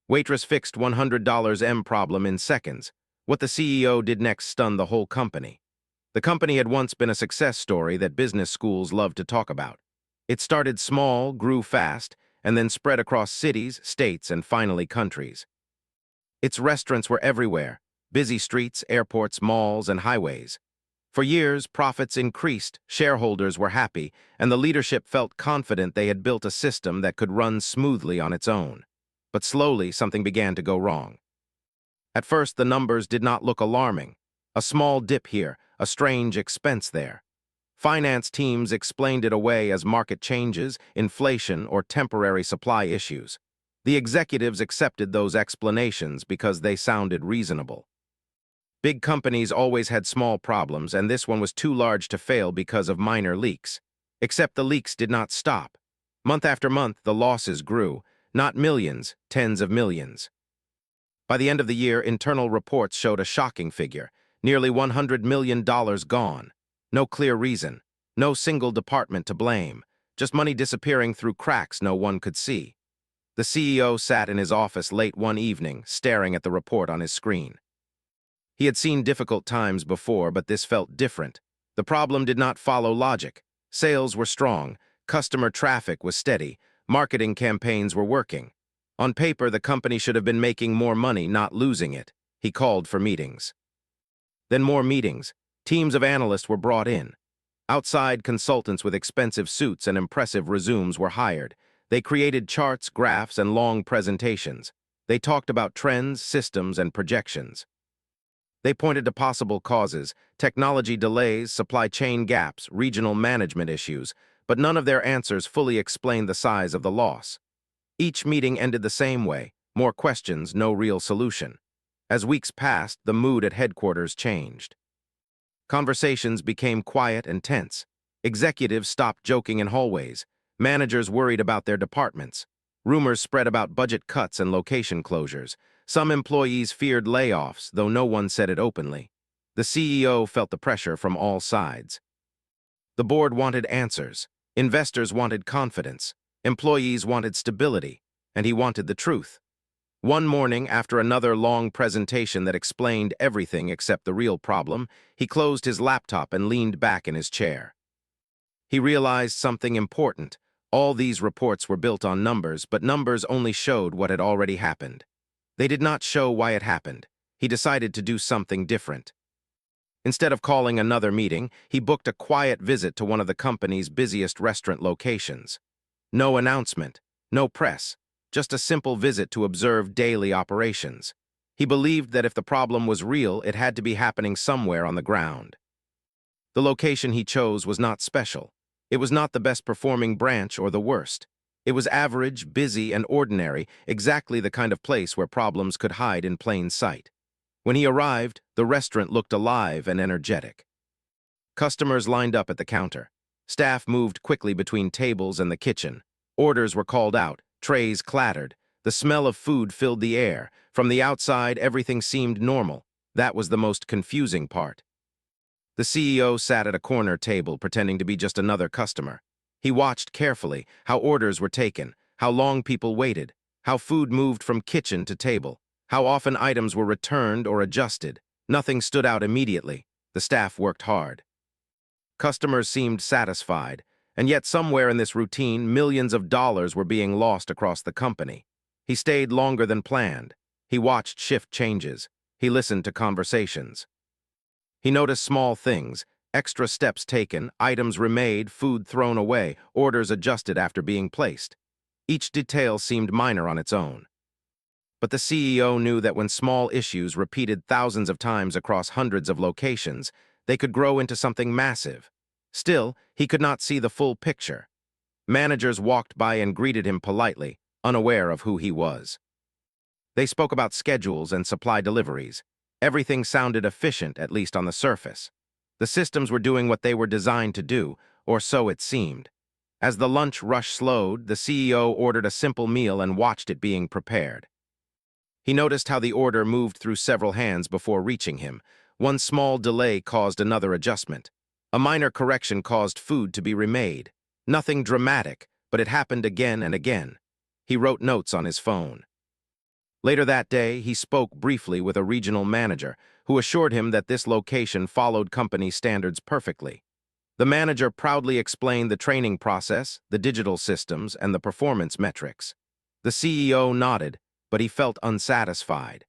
Waitress fixed $100 M problem in seconds. What the CEO did next stunned the whole company. The company had once been a success story that business schools loved to talk about. It started small, grew fast, and then spread across cities, states, and finally countries. Its restaurants were everywhere: busy streets, airports, malls, and highways. For years, profits increased, shareholders were happy, and the leadership felt confident they had built a system that could run smoothly on its own. But slowly, something began to go wrong. At first, the numbers did not look alarming. A small dip here, a strange expense there. Finance teams explained it away as market changes, inflation, or temporary supply issues. The executives accepted those explanations because they sounded reasonable. Big companies always had small problems, and this one was too large to fail because of minor leaks. Except the leaks did not stop. Month after month, the losses grew, not millions, tens of millions. By the end of the year, internal reports showed a shocking figure: nearly $100 million gone. No clear reason, no single department to blame, just money disappearing through cracks no one could see. The CEO sat in his office late one evening, staring at the report on his screen. He had seen difficult times before, but this felt different. The problem did not follow logic. Sales were strong, customer traffic was steady, marketing campaigns were working. On paper, the company should have been making more money, not losing it. He called for meetings. Then more meetings. Teams of analysts were brought in. Outside consultants with expensive suits and impressive resumes were hired. They created charts, graphs, and long presentations. They talked about trends, systems, and projections. They pointed to possible causes: technology delays, supply chain gaps, regional management issues, but none of their answers fully explained the size of the loss. Each meeting ended the same way: more questions, no real solution. As weeks passed, the mood at headquarters changed. Conversations became quiet and tense. Executives stopped joking in hallways. Managers worried about their departments. Rumors spread about budget cuts and location closures. Some employees feared layoffs, though no one said it openly. The CEO felt the pressure from all sides. The board wanted answers. Investors wanted confidence. Employees wanted stability, and he wanted the truth. One morning, after another long presentation that explained everything except the real problem, he closed his laptop and leaned back in his chair. He realized something important. All these reports were built on numbers, but numbers only showed what had already happened. They did not show why it happened. He decided to do something different. Instead of calling another meeting, he booked a quiet visit to one of the company's busiest restaurant locations. No announcement, no press, just a simple visit to observe daily operations. He believed that if the problem was real, it had to be happening somewhere on the ground. The location he chose was not special. It was not the best performing branch or the worst. It was average, busy, and ordinary, exactly the kind of place where problems could hide in plain sight. When he arrived, the restaurant looked alive and energetic. Customers lined up at the counter. Staff moved quickly between tables and the kitchen. Orders were called out, trays clattered. The smell of food filled the air. From the outside, everything seemed normal. That was the most confusing part. The CEO sat at a corner table, pretending to be just another customer. He watched carefully how orders were taken, how long people waited, how food moved from kitchen to table, how often items were returned or adjusted. Nothing stood out immediately. The staff worked hard. Customers seemed satisfied, and yet somewhere in this routine, millions of dollars were being lost across the company. He stayed longer than planned. He watched shift changes. He listened to conversations. He noticed small things: extra steps taken, items remade, food thrown away, orders adjusted after being placed. Each detail seemed minor on its own. But the CEO knew that when small issues repeated thousands of times across hundreds of locations, they could grow into something massive. Still, he could not see the full picture. Managers walked by and greeted him politely, unaware of who he was. They spoke about schedules and supply deliveries. Everything sounded efficient, at least on the surface. The systems were doing what they were designed to do, or so it seemed. As the lunch rush slowed, the CEO ordered a simple meal and watched it being prepared. He noticed how the order moved through several hands before reaching him. One small delay caused another adjustment. A minor correction caused food to be remade. Nothing dramatic, but it happened again and again. He wrote notes on his phone. Later that day, he spoke briefly with a regional manager who assured him that this location followed company standards perfectly. The manager proudly explained the training process, the digital systems, and the performance metrics. The CEO nodded, but he felt unsatisfied.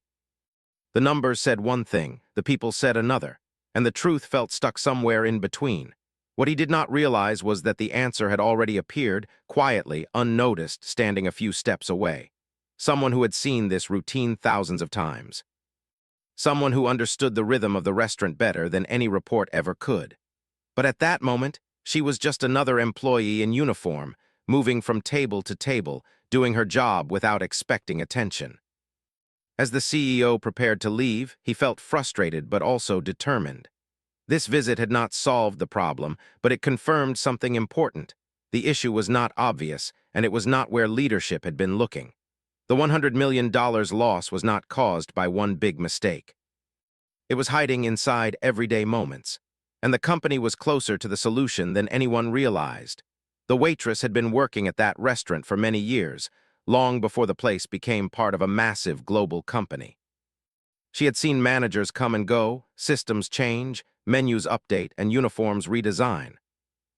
The numbers said one thing, the people said another, and the truth felt stuck somewhere in between. What he did not realize was that the answer had already appeared, quietly, unnoticed, standing a few steps away. Someone who had seen this routine thousands of times. Someone who understood the rhythm of the restaurant better than any report ever could. But at that moment, she was just another employee in uniform, moving from table to table, doing her job without expecting attention. As the CEO prepared to leave, he felt frustrated but also determined. This visit had not solved the problem, but it confirmed something important. The issue was not obvious, and it was not where leadership had been looking. The $100 million loss was not caused by one big mistake. It was hiding inside everyday moments, and the company was closer to the solution than anyone realized. The waitress had been working at that restaurant for many years, long before the place became part of a massive global company. She had seen managers come and go, systems change, menus update, and uniforms redesign.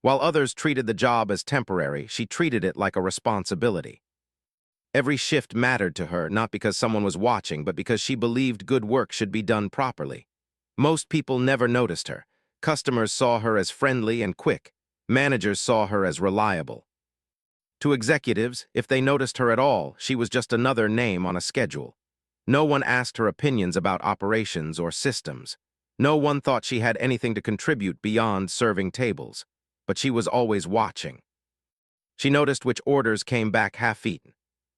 While others treated the job as temporary, she treated it like a responsibility. Every shift mattered to her, not because someone was watching, but because she believed good work should be done properly. Most people never noticed her. Customers saw her as friendly and quick. Managers saw her as reliable. To executives, if they noticed her at all, she was just another name on a schedule. No one asked her opinions about operations or systems. No one thought she had anything to contribute beyond serving tables. But she was always watching. She noticed which orders came back half-eaten.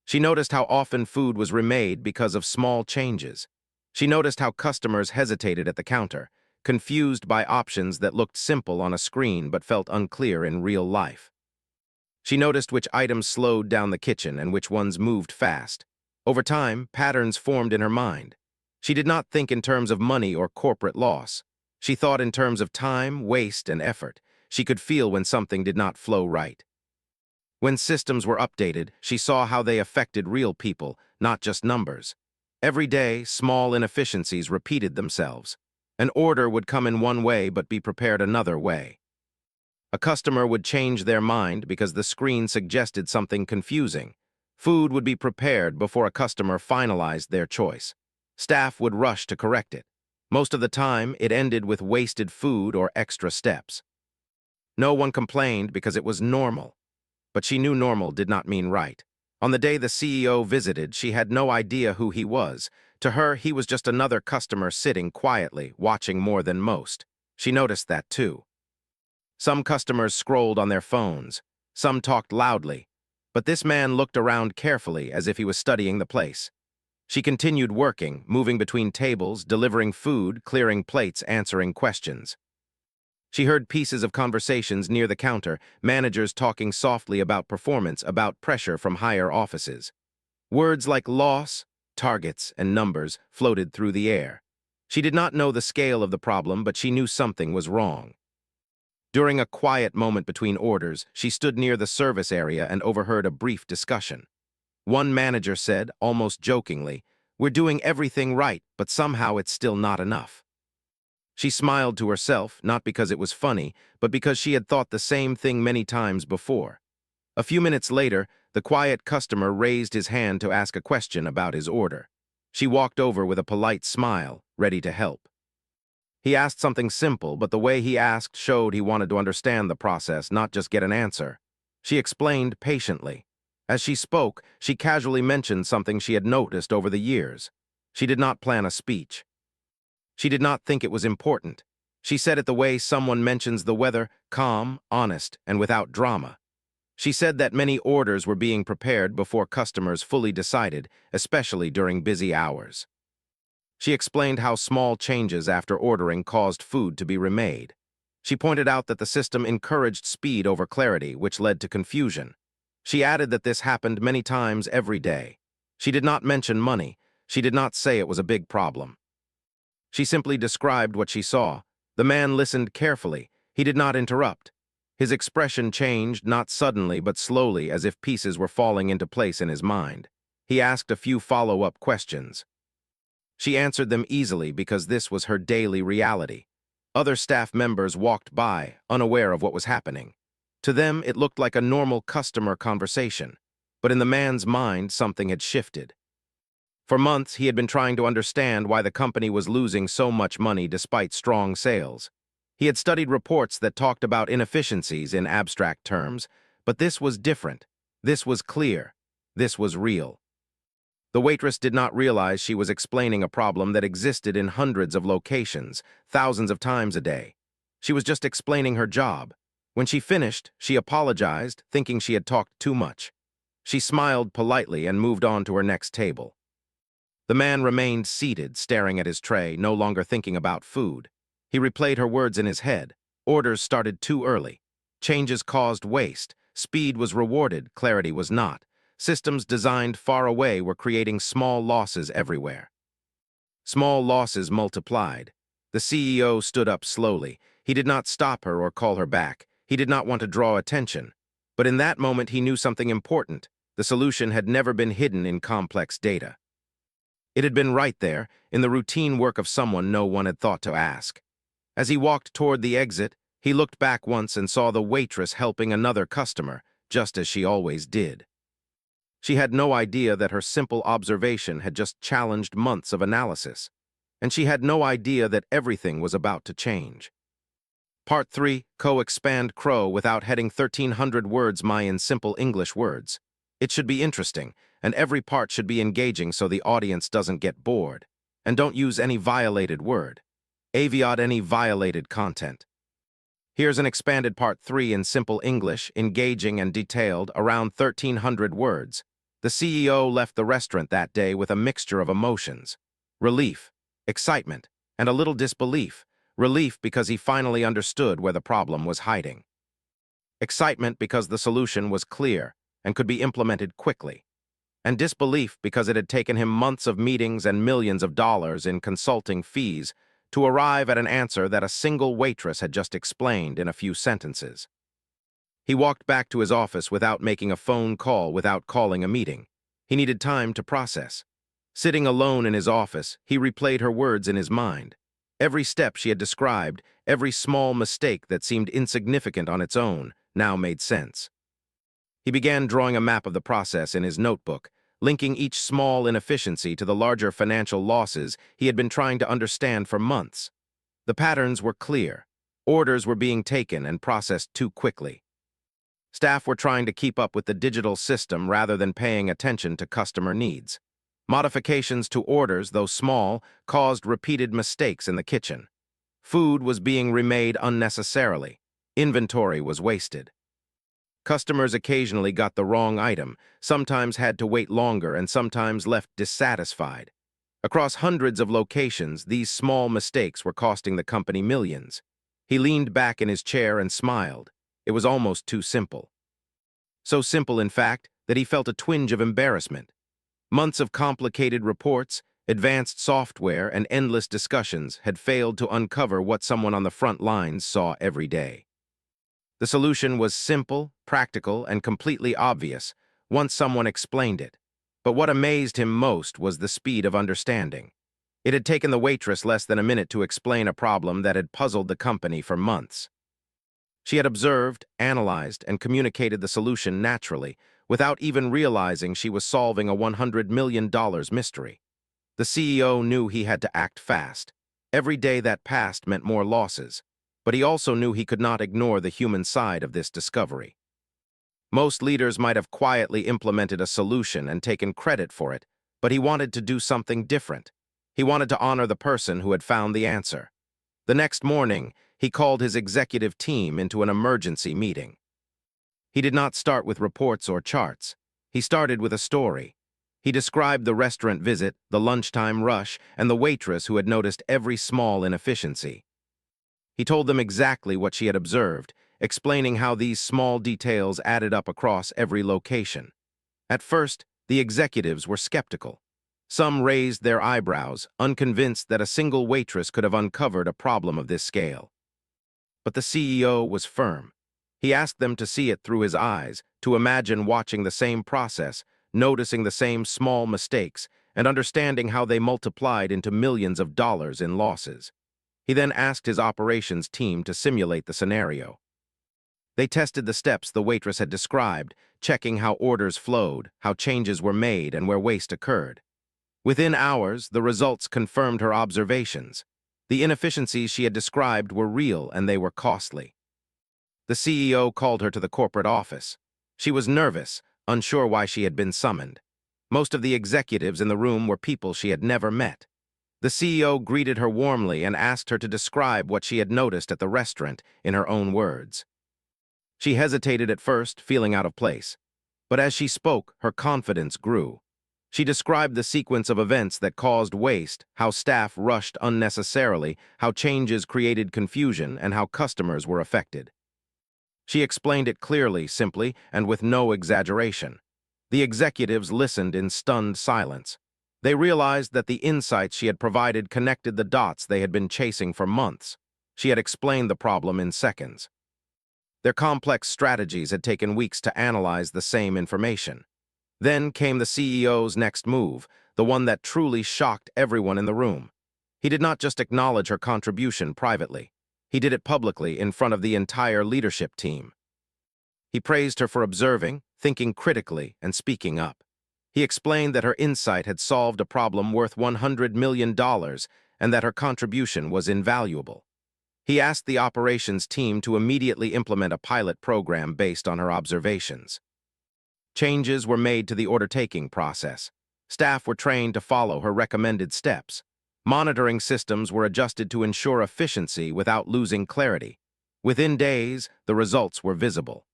She noticed how often food was remade because of small changes. She noticed how customers hesitated at the counter, confused by options that looked simple on a screen but felt unclear in real life. She noticed which items slowed down the kitchen and which ones moved fast. Over time, patterns formed in her mind. She did not think in terms of money or corporate loss. She thought in terms of time, waste, and effort. She could feel when something did not flow right. When systems were updated, she saw how they affected real people, not just numbers. Every day, small inefficiencies repeated themselves. An order would come in one way but be prepared another way. A customer would change their mind because the screen suggested something confusing. Food would be prepared before a customer finalized their choice. Staff would rush to correct it. Most of the time, it ended with wasted food or extra steps. No one complained because it was normal. But she knew normal did not mean right. On the day the CEO visited, she had no idea who he was. To her, he was just another customer sitting quietly, watching more than most. She noticed that too. Some customers scrolled on their phones. Some talked loudly. But this man looked around carefully as if he was studying the place. She continued working, moving between tables, delivering food, clearing plates, answering questions. She heard pieces of conversations near the counter, managers talking softly about performance, about pressure from higher offices. Words like loss, targets, and numbers floated through the air. She did not know the scale of the problem, but she knew something was wrong. During a quiet moment between orders, she stood near the service area and overheard a brief discussion. One manager said, almost jokingly, "We're doing everything right, but somehow it's still not enough." She smiled to herself, not because it was funny, but because she had thought the same thing many times before. A few minutes later, the quiet customer raised his hand to ask a question about his order. She walked over with a polite smile, ready to help. He asked something simple, but the way he asked showed he wanted to understand the process, not just get an answer. She explained patiently. As she spoke, she casually mentioned something she had noticed over the years. She did not plan a speech. She did not think it was important. She said it the way someone mentions the weather, calm, honest, and without drama. She said that many orders were being prepared before customers fully decided, especially during busy hours. She explained how small changes after ordering caused food to be remade. She pointed out that the system encouraged speed over clarity, which led to confusion. She added that this happened many times every day. She did not mention money. She did not say it was a big problem. She simply described what she saw. The man listened carefully. He did not interrupt. His expression changed, not suddenly, but slowly, as if pieces were falling into place in his mind. He asked a few follow-up questions. She answered them easily because this was her daily reality. Other staff members walked by, unaware of what was happening. To them, it looked like a normal customer conversation. But in the man's mind, something had shifted. For months, he had been trying to understand why the company was losing so much money despite strong sales. He had studied reports that talked about inefficiencies in abstract terms, but this was different. This was clear. This was real. The waitress did not realize she was explaining a problem that existed in hundreds of locations, thousands of times a day. She was just explaining her job. When she finished, she apologized, thinking she had talked too much. She smiled politely and moved on to her next table. The man remained seated, staring at his tray, no longer thinking about food. He replayed her words in his head. Orders started too early. Changes caused waste. Speed was rewarded, clarity was not. Systems designed far away were creating small losses everywhere. Small losses multiplied. The CEO stood up slowly. He did not stop her or call her back. He did not want to draw attention. But in that moment, he knew something important. The solution had never been hidden in complex data. It had been right there, in the routine work of someone no one had thought to ask. As he walked toward the exit, he looked back once and saw the waitress helping another customer, just as she always did. She had no idea that her simple observation had just challenged months of analysis, and she had no idea that everything was about to change. Part 3, Co-expand Crow without heading 1,300 words in simple English words. It should be interesting, and every part should be engaging so the audience doesn't get bored. And don't use any violated word. Avoid any violated content. Here's an expanded Part 3 in simple English, engaging and detailed, around 1,300 words. The CEO left the restaurant that day with a mixture of emotions. Relief, excitement, and a little disbelief. Relief because he finally understood where the problem was hiding. Excitement because the solution was clear and could be implemented quickly. And disbelief because it had taken him months of meetings and millions of dollars in consulting fees to arrive at an answer that a single waitress had just explained in a few sentences. He walked back to his office without making a phone call, without calling a meeting. He needed time to process. Sitting alone in his office, he replayed her words in his mind. Every step she had described, every small mistake that seemed insignificant on its own, now made sense. He began drawing a map of the process in his notebook, linking each small inefficiency to the larger financial losses he had been trying to understand for months. The patterns were clear. Orders were being taken and processed too quickly. Staff were trying to keep up with the digital system rather than paying attention to customer needs. Modifications to orders, though small, caused repeated mistakes in the kitchen. Food was being remade unnecessarily. Inventory was wasted. Customers occasionally got the wrong item, sometimes had to wait longer, and sometimes left dissatisfied. Across hundreds of locations, these small mistakes were costing the company millions. He leaned back in his chair and smiled. It was almost too simple. So simple, in fact, that he felt a twinge of embarrassment. Months of complicated reports, advanced software, and endless discussions had failed to uncover what someone on the front lines saw every day. The solution was simple, practical, and completely obvious once someone explained it. But what amazed him most was the speed of understanding. It had taken the waitress less than a minute to explain a problem that had puzzled the company for months. She had observed, analyzed, and communicated the solution naturally, without even realizing she was solving a $100 million mystery. The CEO knew he had to act fast. Every day that passed meant more losses. But he also knew he could not ignore the human side of this discovery. Most leaders might have quietly implemented a solution and taken credit for it, but he wanted to do something different. He wanted to honor the person who had found the answer. The next morning, he called his executive team into an emergency meeting. He did not start with reports or charts. He started with a story. He described the restaurant visit, the lunchtime rush, and the waitress who had noticed every small inefficiency. He told them exactly what she had observed, explaining how these small details added up across every location. At first, the executives were skeptical. Some raised their eyebrows, unconvinced that a single waitress could have uncovered a problem of this scale. But the CEO was firm. He asked them to see it through his eyes, to imagine watching the same process, noticing the same small mistakes and understanding how they multiplied into millions of dollars in losses. He then asked his operations team to simulate the scenario. They tested the steps the waitress had described, checking how orders flowed, how changes were made, and where waste occurred. Within hours, the results confirmed her observations. The inefficiencies she had described were real and they were costly. The CEO called her to the corporate office. She was nervous, unsure why she had been summoned. Most of the executives in the room were people she had never met. The CEO greeted her warmly and asked her to describe what she had noticed at the restaurant in her own words. She hesitated at first, feeling out of place. But as she spoke, her confidence grew. She described the sequence of events that caused waste, how staff rushed unnecessarily, how changes created confusion, and how customers were affected. She explained it clearly, simply, and with no exaggeration. The executives listened in stunned silence. They realized that the insights she had provided connected the dots they had been chasing for months. She had explained the problem in seconds. Their complex strategies had taken weeks to analyze the same information. Then came the CEO's next move, the one that truly shocked everyone in the room. He did not just acknowledge her contribution privately. He did it publicly in front of the entire leadership team. He praised her for observing, thinking critically, and speaking up. He explained that her insight had solved a problem worth $100 million and that her contribution was invaluable. He asked the operations team to immediately implement a pilot program based on her observations. Changes were made to the order-taking process. Staff were trained to follow her recommended steps. Monitoring systems were adjusted to ensure efficiency without losing clarity. Within days, the results were visible.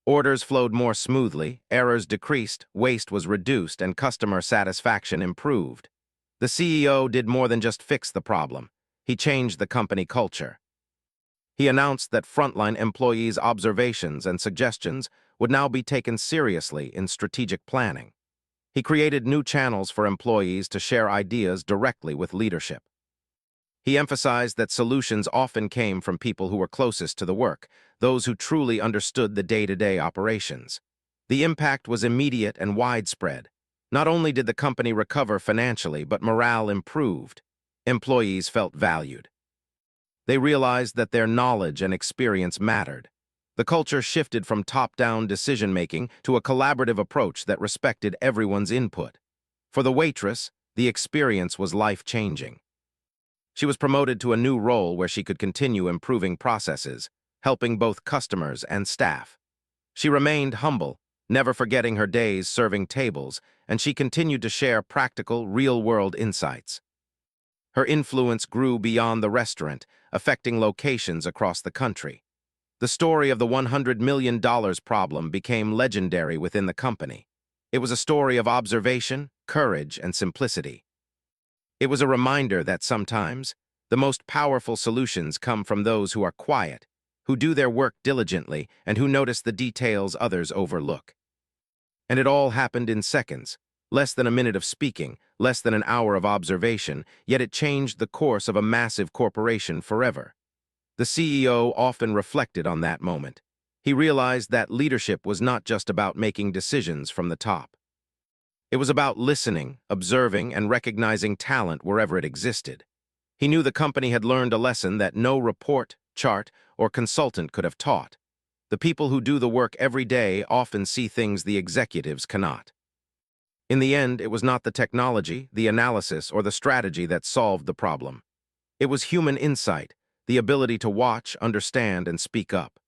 Orders flowed more smoothly, errors decreased, waste was reduced, and customer satisfaction improved. The CEO did more than just fix the problem. He changed the company culture. He announced that frontline employees' observations and suggestions would now be taken seriously in strategic planning. He created new channels for employees to share ideas directly with leadership. He emphasized that solutions often came from people who were closest to the work, those who truly understood the day-to-day operations. The impact was immediate and widespread. Not only did the company recover financially, but morale improved. Employees felt valued. They realized that their knowledge and experience mattered. The culture shifted from top-down decision-making to a collaborative approach that respected everyone's input. For the waitress, the experience was life-changing. She was promoted to a new role where she could continue improving processes, helping both customers and staff. She remained humble, never forgetting her days serving tables, and she continued to share practical, real-world insights. Her influence grew beyond the restaurant, affecting locations across the country. The story of the $100 million problem became legendary within the company. It was a story of observation, courage, and simplicity. It was a reminder that sometimes, the most powerful solutions come from those who are quiet, who do their work diligently, and who notice the details others overlook. And it all happened in seconds, less than a minute of speaking, less than an hour of observation, yet it changed the course of a massive corporation forever. The CEO often reflected on that moment. He realized that leadership was not just about making decisions from the top. It was about listening, observing, and recognizing talent wherever it existed. He knew the company had learned a lesson that no report, chart, or consultant could have taught. The people who do the work every day often see things the executives cannot. In the end, it was not the technology, the analysis, or the strategy that solved the problem. It was human insight, the ability to watch, understand, and speak up.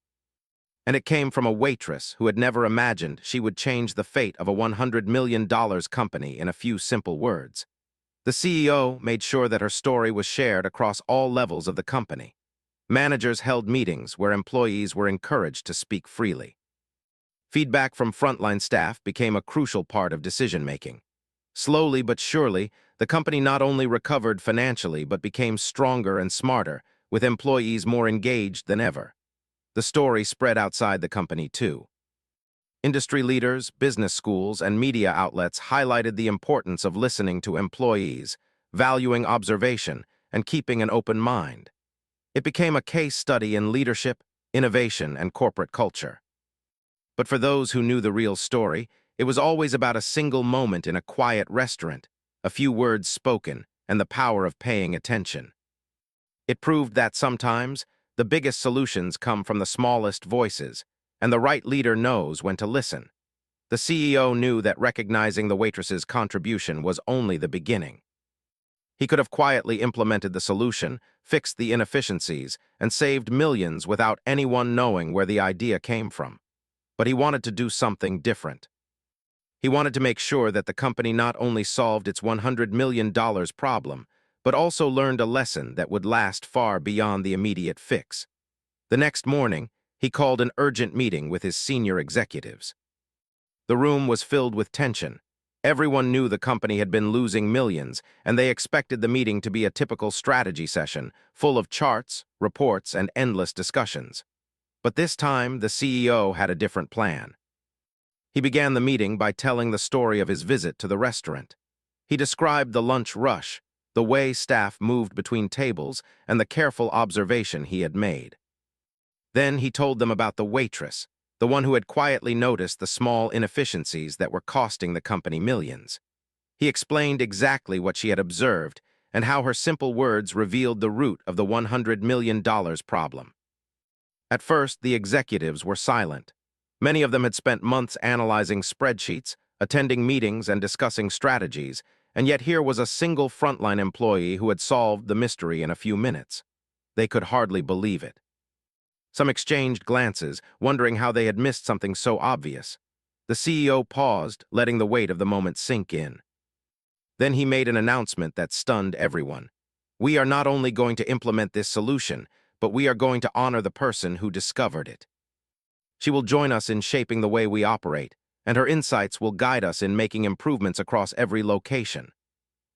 And it came from a waitress who had never imagined she would change the fate of a $100 million company in a few simple words. The CEO made sure that her story was shared across all levels of the company. Managers held meetings where employees were encouraged to speak freely. Feedback from frontline staff became a crucial part of decision-making. Slowly but surely, the company not only recovered financially but became stronger and smarter, with employees more engaged than ever. The story spread outside the company too. Industry leaders, business schools, and media outlets highlighted the importance of listening to employees, valuing observation, and keeping an open mind. It became a case study in leadership, innovation, and corporate culture. But for those who knew the real story, It was always about a single moment in a quiet restaurant, a few words spoken, and the power of paying attention. It proved that sometimes, the biggest solutions come from the smallest voices, and the right leader knows when to listen. The CEO knew that recognizing the waitress's contribution was only the beginning. He could have quietly implemented the solution, fixed the inefficiencies, and saved millions without anyone knowing where the idea came from. But he wanted to do something different. He wanted to make sure that the company not only solved its $100 million problem, but also learned a lesson that would last far beyond the immediate fix. The next morning, he called an urgent meeting with his senior executives. The room was filled with tension. Everyone knew the company had been losing millions, and they expected the meeting to be a typical strategy session, full of charts, reports, and endless discussions. But this time, the CEO had a different plan. He began the meeting by telling the story of his visit to the restaurant. He described the lunch rush, the way staff moved between tables, and the careful observation he had made. Then he told them about the waitress, the one who had quietly noticed the small inefficiencies that were costing the company millions. He explained exactly what she had observed and how her simple words revealed the root of the $100 million problem. At first, the executives were silent. Many of them had spent months analyzing spreadsheets, attending meetings, and discussing strategies, and yet here was a single frontline employee who had solved the mystery in a few minutes. They could hardly believe it. Some exchanged glances, wondering how they had missed something so obvious. The CEO paused, letting the weight of the moment sink in. Then he made an announcement that stunned everyone. "We are not only going to implement this solution, but we are going to honor the person who discovered it. She will join us in shaping the way we operate, and her insights will guide us in making improvements across every location."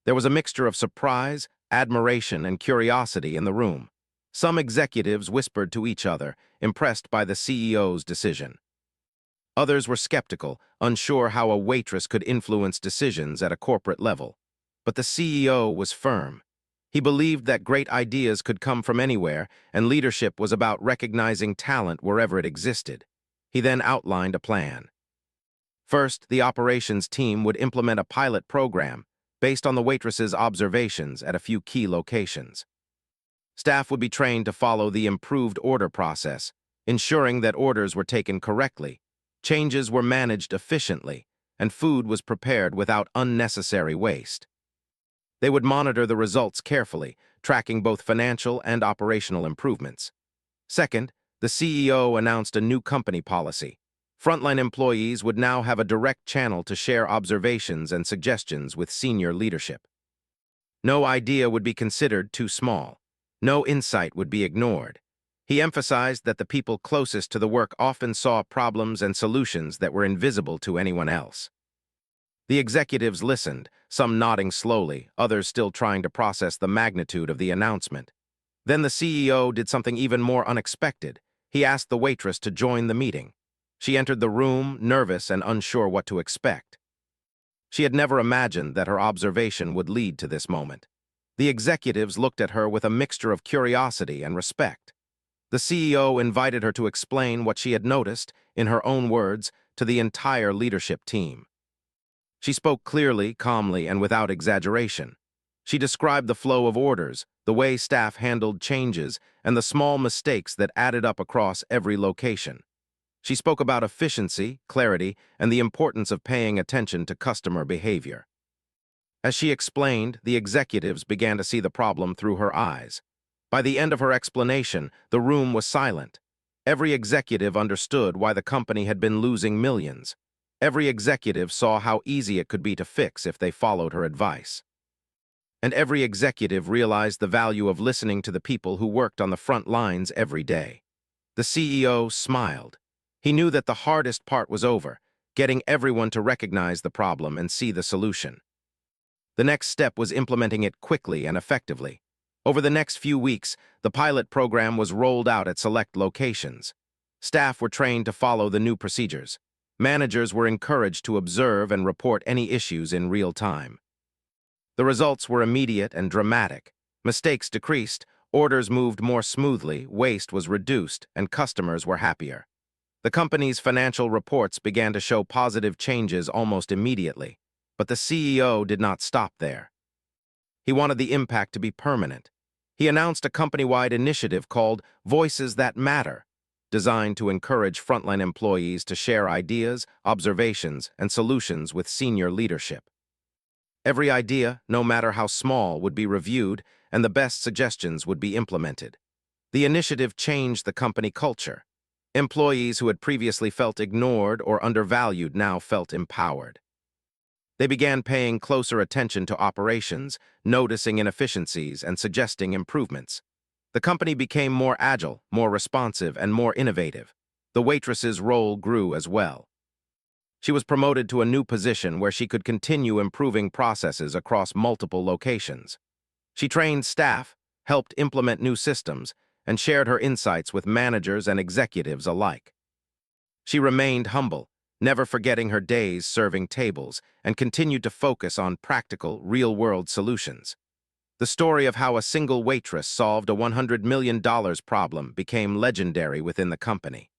There was a mixture of surprise, admiration, and curiosity in the room. Some executives whispered to each other, impressed by the CEO's decision. Others were skeptical, unsure how a waitress could influence decisions at a corporate level. But the CEO was firm. He believed that great ideas could come from anywhere, and leadership was about recognizing talent wherever it existed. He then outlined a plan. First, the operations team would implement a pilot program based on the waitress's observations at a few key locations. Staff would be trained to follow the improved order process, ensuring that orders were taken correctly, changes were managed efficiently, and food was prepared without unnecessary waste. They would monitor the results carefully, tracking both financial and operational improvements. Second, the CEO announced a new company policy. Frontline employees would now have a direct channel to share observations and suggestions with senior leadership. No idea would be considered too small. No insight would be ignored. He emphasized that the people closest to the work often saw problems and solutions that were invisible to anyone else. The executives listened, some nodding slowly, others still trying to process the magnitude of the announcement. Then the CEO did something even more unexpected. He asked the waitress to join the meeting. She entered the room, nervous and unsure what to expect. She had never imagined that her observation would lead to this moment. The executives looked at her with a mixture of curiosity and respect. The CEO invited her to explain what she had noticed, in her own words, to the entire leadership team. She spoke clearly, calmly, and without exaggeration. She described the flow of orders, the way staff handled changes, and the small mistakes that added up across every location. She spoke about efficiency, clarity, and the importance of paying attention to customer behavior. As she explained, the executives began to see the problem through her eyes. By the end of her explanation, the room was silent. Every executive understood why the company had been losing millions. Every executive saw how easy it could be to fix if they followed her advice. And every executive realized the value of listening to the people who worked on the front lines every day. The CEO smiled. He knew that the hardest part was over, getting everyone to recognize the problem and see the solution. The next step was implementing it quickly and effectively. Over the next few weeks, the pilot program was rolled out at select locations. Staff were trained to follow the new procedures. Managers were encouraged to observe and report any issues in real time. The results were immediate and dramatic. Mistakes decreased, orders moved more smoothly, waste was reduced, and customers were happier. The company's financial reports began to show positive changes almost immediately, but the CEO did not stop there. He wanted the impact to be permanent. He announced a company-wide initiative called Voices That Matter, designed to encourage frontline employees to share ideas, observations, and solutions with senior leadership. Every idea, no matter how small, would be reviewed, and the best suggestions would be implemented. The initiative changed the company culture. Employees who had previously felt ignored or undervalued now felt empowered. They began paying closer attention to operations, noticing inefficiencies, and suggesting improvements. The company became more agile, more responsive, and more innovative. The waitress's role grew as well. She was promoted to a new position where she could continue improving processes across multiple locations. She trained staff, helped implement new systems, and shared her insights with managers and executives alike. She remained humble, never forgetting her days serving tables, and continued to focus on practical, real-world solutions. The story of how a single waitress solved a $100 million problem became legendary within the company.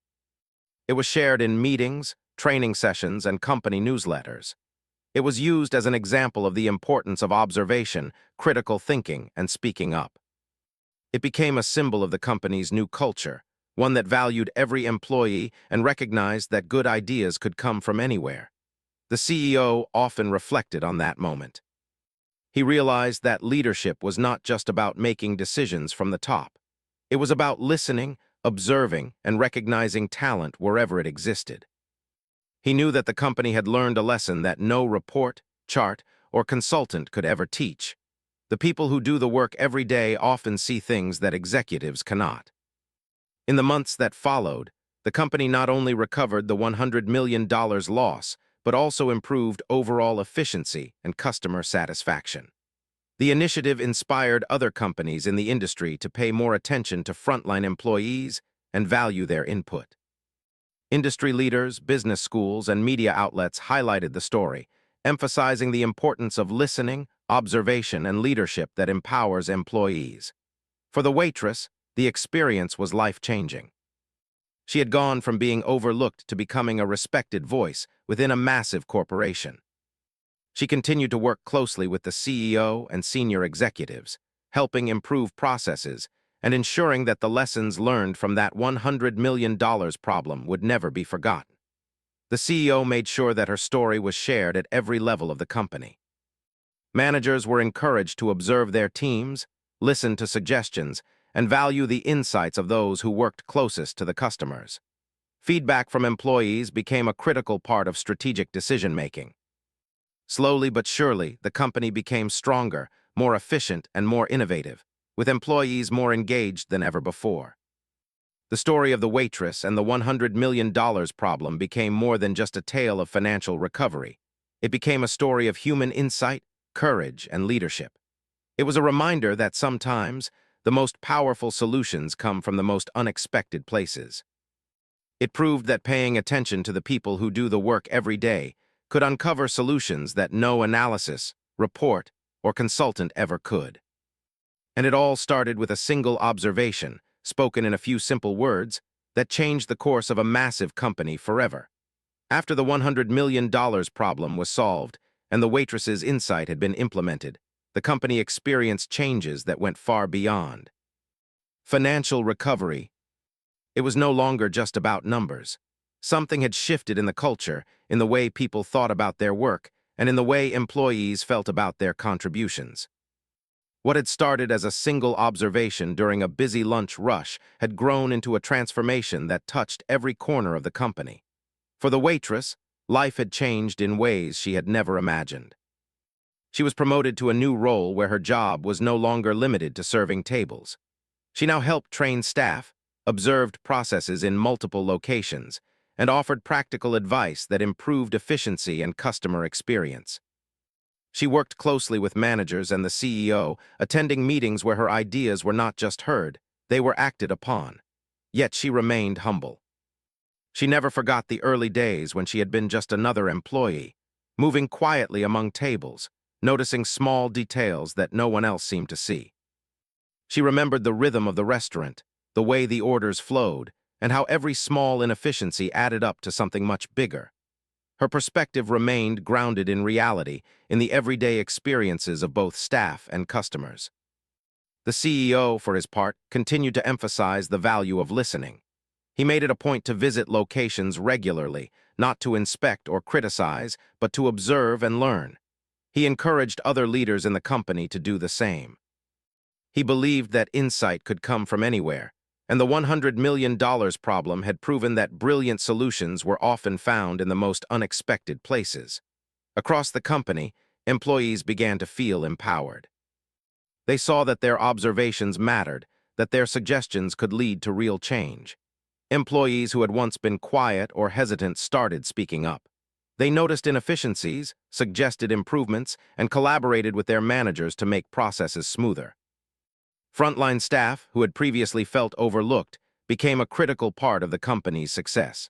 It was shared in meetings, training sessions, and company newsletters. It was used as an example of the importance of observation, critical thinking, and speaking up. It became a symbol of the company's new culture, one that valued every employee and recognized that good ideas could come from anywhere. The CEO often reflected on that moment. He realized that leadership was not just about making decisions from the top. It was about listening, observing, and recognizing talent wherever it existed. He knew that the company had learned a lesson that no report, chart, or consultant could ever teach. The people who do the work every day often see things that executives cannot. In the months that followed, the company not only recovered the $100 million loss, but also improved overall efficiency and customer satisfaction. The initiative inspired other companies in the industry to pay more attention to frontline employees and value their input. Industry leaders, business schools, and media outlets highlighted the story, emphasizing the importance of listening, observation, and leadership that empowers employees. For the waitress, the experience was life-changing. She had gone from being overlooked to becoming a respected voice within a massive corporation. She continued to work closely with the CEO and senior executives, helping improve processes and ensuring that the lessons learned from that $100 million problem would never be forgotten. The CEO made sure that her story was shared at every level of the company. Managers were encouraged to observe their teams, listen to suggestions, and value the insights of those who worked closest to the customers. Feedback from employees became a critical part of strategic decision-making. Slowly but surely, the company became stronger, more efficient, and more innovative, with employees more engaged than ever before. The story of the waitress and the $100 million problem became more than just a tale of financial recovery. It became a story of human insight, courage, and leadership. It was a reminder that sometimes the most powerful solutions come from the most unexpected places. It proved that paying attention to the people who do the work every day could uncover solutions that no analysis, report, or consultant ever could. And it all started with a single observation, spoken in a few simple words, that changed the course of a massive company forever. After the $100 million problem was solved and the waitress's insight had been implemented, the company experienced changes that went far beyond financial recovery. It was no longer just about numbers. Something had shifted in the culture, in the way people thought about their work, and in the way employees felt about their contributions. What had started as a single observation during a busy lunch rush had grown into a transformation that touched every corner of the company. For the waitress, life had changed in ways she had never imagined. She was promoted to a new role where her job was no longer limited to serving tables. She now helped train staff, observed processes in multiple locations, and offered practical advice that improved efficiency and customer experience. She worked closely with managers and the CEO, attending meetings where her ideas were not just heard, they were acted upon. Yet she remained humble. She never forgot the early days when she had been just another employee, moving quietly among tables, noticing small details that no one else seemed to see. She remembered the rhythm of the restaurant, the way the orders flowed, and how every small inefficiency added up to something much bigger. Her perspective remained grounded in reality, in the everyday experiences of both staff and customers. The CEO, for his part, continued to emphasize the value of listening. He made it a point to visit locations regularly, not to inspect or criticize, but to observe and learn. He encouraged other leaders in the company to do the same. He believed that insight could come from anywhere, and the $100 million problem had proven that brilliant solutions were often found in the most unexpected places. Across the company, employees began to feel empowered. They saw that their observations mattered, that their suggestions could lead to real change. Employees who had once been quiet or hesitant started speaking up. They noticed inefficiencies, suggested improvements, and collaborated with their managers to make processes smoother. Frontline staff, who had previously felt overlooked, became a critical part of the company's success.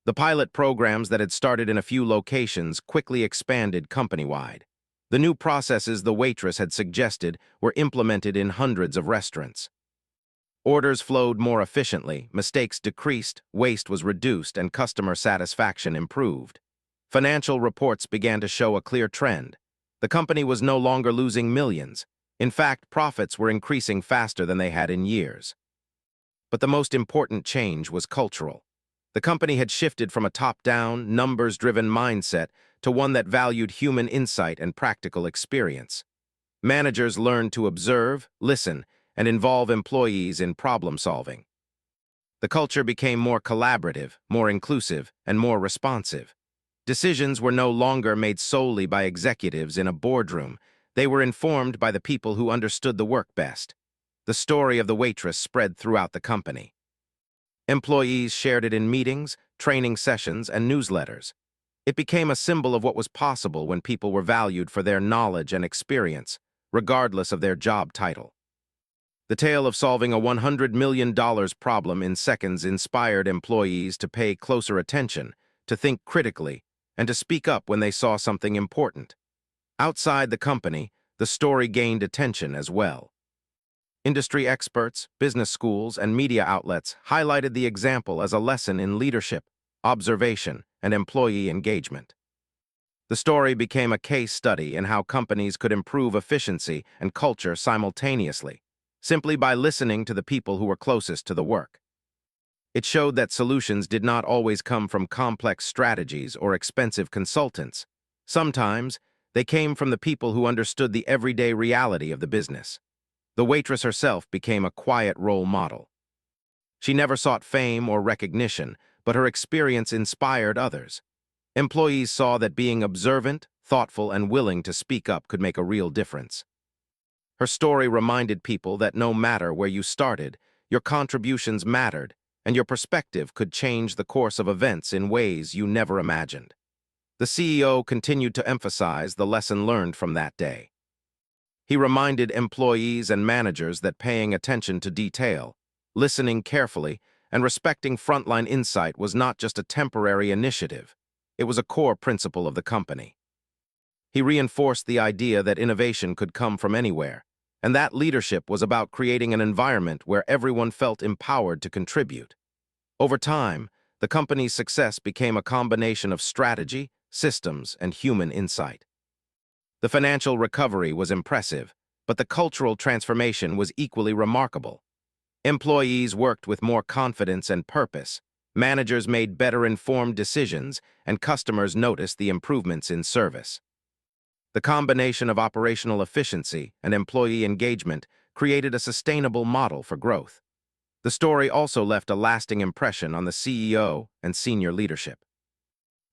The pilot programs that had started in a few locations quickly expanded company-wide. The new processes the Waitress had suggested were implemented in hundreds of restaurants. Orders flowed more efficiently, mistakes decreased, waste was reduced, and customer satisfaction improved. Financial reports began to show a clear trend. The company was no longer losing millions. In fact, profits were increasing faster than they had in years. But the most important change was cultural. The company had shifted from a top-down, numbers-driven mindset to one that valued human insight and practical experience. Managers learned to observe, listen, and involve employees in problem-solving. The culture became more collaborative, more inclusive, and more responsive. Decisions were no longer made solely by executives in a boardroom. They were informed by the people who understood the work best. The story of the Waitress spread throughout the company. Employees shared it in meetings, training sessions, and newsletters. It became a symbol of what was possible when people were valued for their knowledge and experience, regardless of their job title. The tale of solving a $100 million problem in seconds inspired employees to pay closer attention, to think critically, and to speak up when they saw something important. Outside the company, the story gained attention as well. Industry experts, business schools, and media outlets highlighted the example as a lesson in leadership, observation, and employee engagement. The story became a case study in how companies could improve efficiency and culture simultaneously, simply by listening to the people who were closest to the work. It showed that solutions did not always come from complex strategies or expensive consultants. Sometimes, they came from the people who understood the everyday reality of the business. The Waitress herself became a quiet role model. She never sought fame or recognition, but her experience inspired others. Employees saw that being observant, thoughtful, and willing to speak up could make a real difference. Her story reminded people that no matter where you started, your contributions mattered, and your perspective could change the course of events in ways you never imagined. The CEO continued to emphasize the lesson learned from that day. He reminded employees and managers that paying attention to detail, listening carefully, and respecting frontline insight was not just a temporary initiative. It was a core principle of the company. He reinforced the idea that innovation could come from anywhere, and that leadership was about creating an environment where everyone felt empowered to contribute. Over time, the company's success became a combination of strategy, systems, and human insight. The financial recovery was impressive, but the cultural transformation was equally remarkable. Employees worked with more confidence and purpose, managers made better informed decisions, and customers noticed the improvements in service. The combination of operational efficiency and employee engagement created a sustainable model for growth. The story also left a lasting impression on the CEO and senior leadership.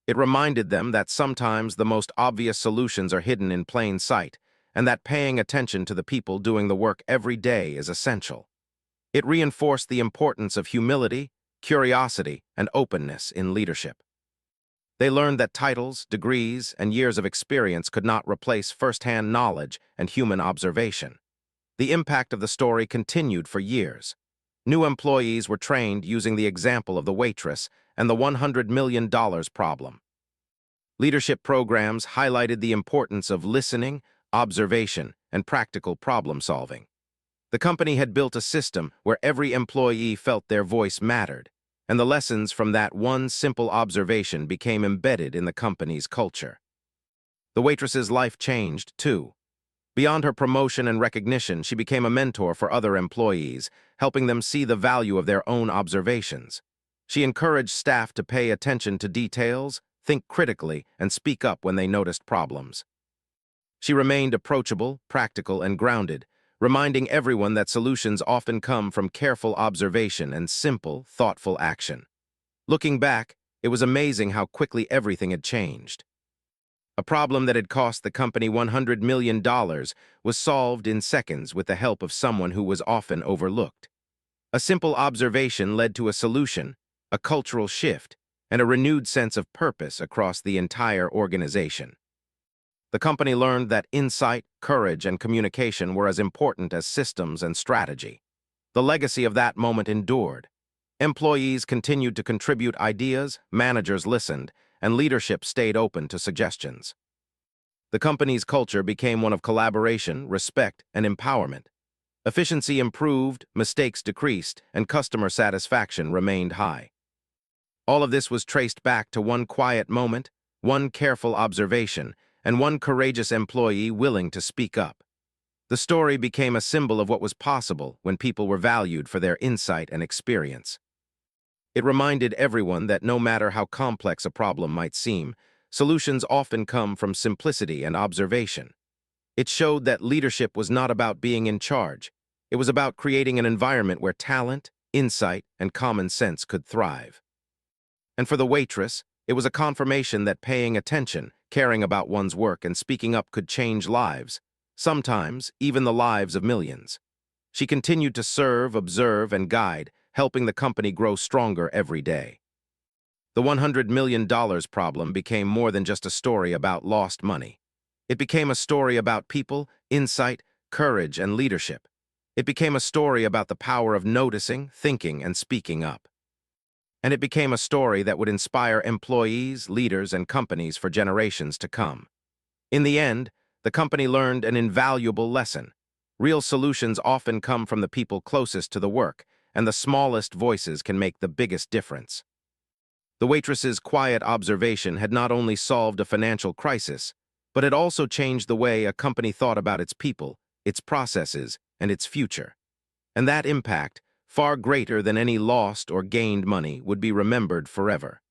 It reminded them that sometimes the most obvious solutions are hidden in plain sight, and that paying attention to the people doing the work every day is essential. It reinforced the importance of humility, curiosity, and openness in leadership. They learned that titles, degrees, and years of experience could not replace first-hand knowledge and human observation. The impact of the story continued for years. New employees were trained using the example of the Waitress and the $100 million problem. Leadership programs highlighted the importance of listening, observation, and practical problem-solving. The company had built a system where every employee felt their voice mattered. and the lessons from that one simple observation became embedded in the company's culture. The waitress's life changed, too. Beyond her promotion and recognition, she became a mentor for other employees, helping them see the value of their own observations. She encouraged staff to pay attention to details, think critically, and speak up when they noticed problems. She remained approachable, practical, and grounded, reminding everyone that solutions often come from careful observation and simple, thoughtful action. Looking back, it was amazing how quickly everything had changed. A problem that had cost the company $100 million was solved in seconds with the help of someone who was often overlooked. A simple observation led to a solution, a cultural shift, and a renewed sense of purpose across the entire organization. The company learned that insight, courage, and communication were as important as systems and strategy. The legacy of that moment endured. Employees continued to contribute ideas, managers listened, and leadership stayed open to suggestions. The company's culture became one of collaboration, respect, and empowerment. Efficiency improved, mistakes decreased, and customer satisfaction remained high. All of this was traced back to one quiet moment, one careful observation, and one courageous employee willing to speak up. The story became a symbol of what was possible when people were valued for their insight and experience. It reminded everyone that no matter how complex a problem might seem, solutions often come from simplicity and observation. It showed that leadership was not about being in charge. It was about creating an environment where talent, insight, and common sense could thrive. And for the waitress, it was a confirmation that paying attention, caring about one's work, and speaking up could change lives, sometimes even the lives of millions. She continued to serve, observe, and guide, helping the company grow stronger every day. The $100 million problem became more than just a story about lost money. It became a story about people, insight, courage, and leadership. It became a story about the power of noticing, thinking, and speaking up. And it became a story that would inspire employees, leaders, and companies for generations to come. In the end, the company learned an invaluable lesson. Real solutions often come from the people closest to the work, and the smallest voices can make the biggest difference. The waitress's quiet observation had not only solved a financial crisis, but it also changed the way a company thought about its people, its processes, and its future. And that impact, far greater than any lost or gained money, would be remembered forever.